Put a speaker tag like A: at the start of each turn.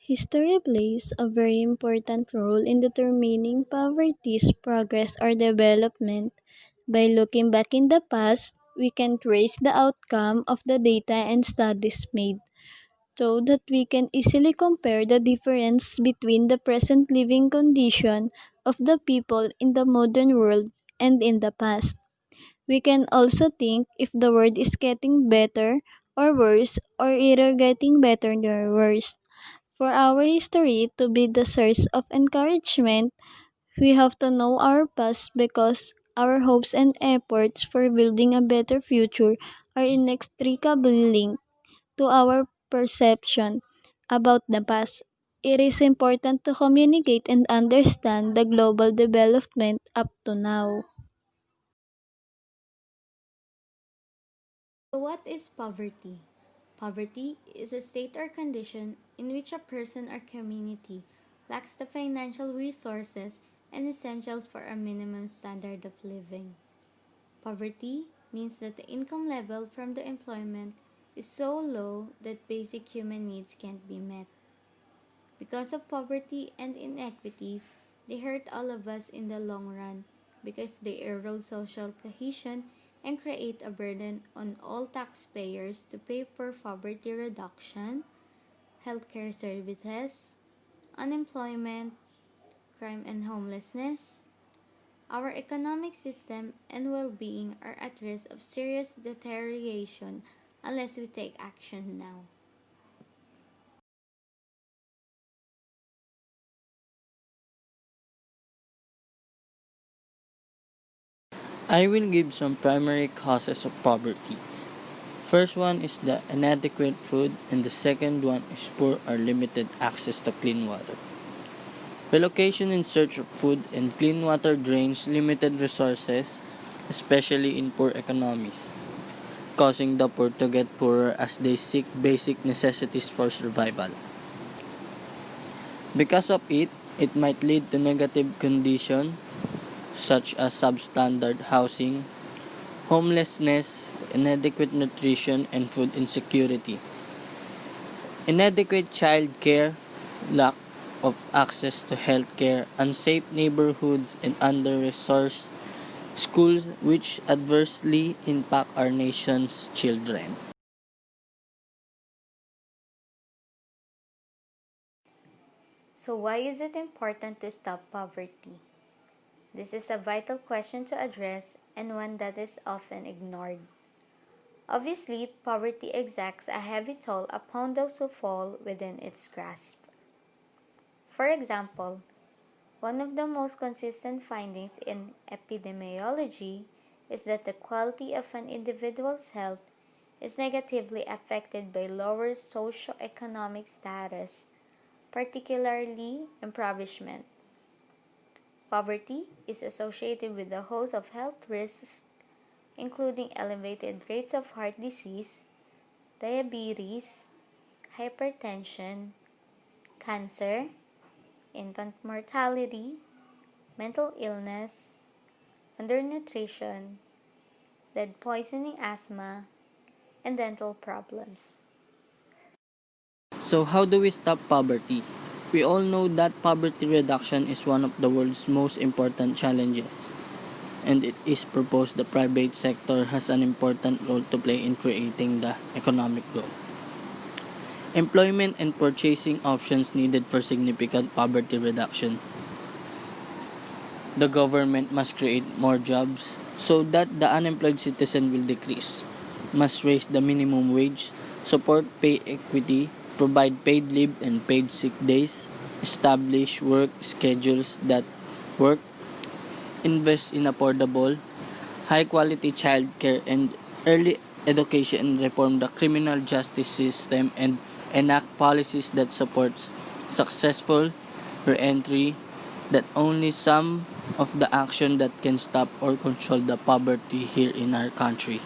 A: History plays a very important role in determining poverty's progress or development. By looking back in the past, we can trace the outcome of the data and studies made, so that we can easily compare the difference between the present living condition of the people in the modern world and in the past. We can also think if the world is getting better or worse, or either getting better or worse. For our history to be the source of encouragement, we have to know our past, because our hopes and efforts for building a better future are inextricably linked to our perception about the past. It is important to communicate and understand the global development up to now.
B: So, what is poverty? Poverty is a state or condition in which a person or community lacks the financial resources and essentials for a minimum standard of living. Poverty means that the income level from the employment is so low that basic human needs can't be met. Because of poverty and inequities, they hurt all of us in the long run because they erode social cohesion and create a burden on all taxpayers to pay for poverty reduction, healthcare services, unemployment, crime and homelessness. Our economic system and well-being are at risk of serious deterioration unless we take action now.
C: I will give some primary causes of poverty. First one is the inadequate food, and the second one is poor or limited access to clean water. Relocation in search of food and clean water drains limited resources, especially in poor economies, causing the poor to get poorer as they seek basic necessities for survival. Because of it, it might lead to negative conditions such as substandard housing, homelessness, inadequate nutrition, and food insecurity. Inadequate child care, lack of access to health care, unsafe neighborhoods, and under-resourced schools which adversely impact our nation's children.
B: So, why is it important to stop poverty? This is a vital question to address and one that is often ignored. Obviously, poverty exacts a heavy toll upon those who fall within its grasp. For example, one of the most consistent findings in epidemiology is that the quality of an individual's health is negatively affected by lower socioeconomic status, particularly impoverishment. Poverty is associated with a host of health risks, including elevated rates of heart disease, diabetes, hypertension, cancer, infant mortality, mental illness, undernutrition, lead poisoning, asthma, and dental problems.
C: So, how do we stop poverty? We all know that poverty reduction is one of the world's most important challenges, and it is proposed the private sector has an important role to play in creating the economic growth. Employment and purchasing options needed for significant poverty reduction. The government must create more jobs so that the unemployed citizen will decrease, must raise the minimum wage, support pay equity, provide paid leave and paid sick days, establish work schedules that work, invest in affordable, high-quality child care and early education, reform the criminal justice system, and enact policies that supports successful re-entry. That only some of the action that can stop or control the poverty here in our country.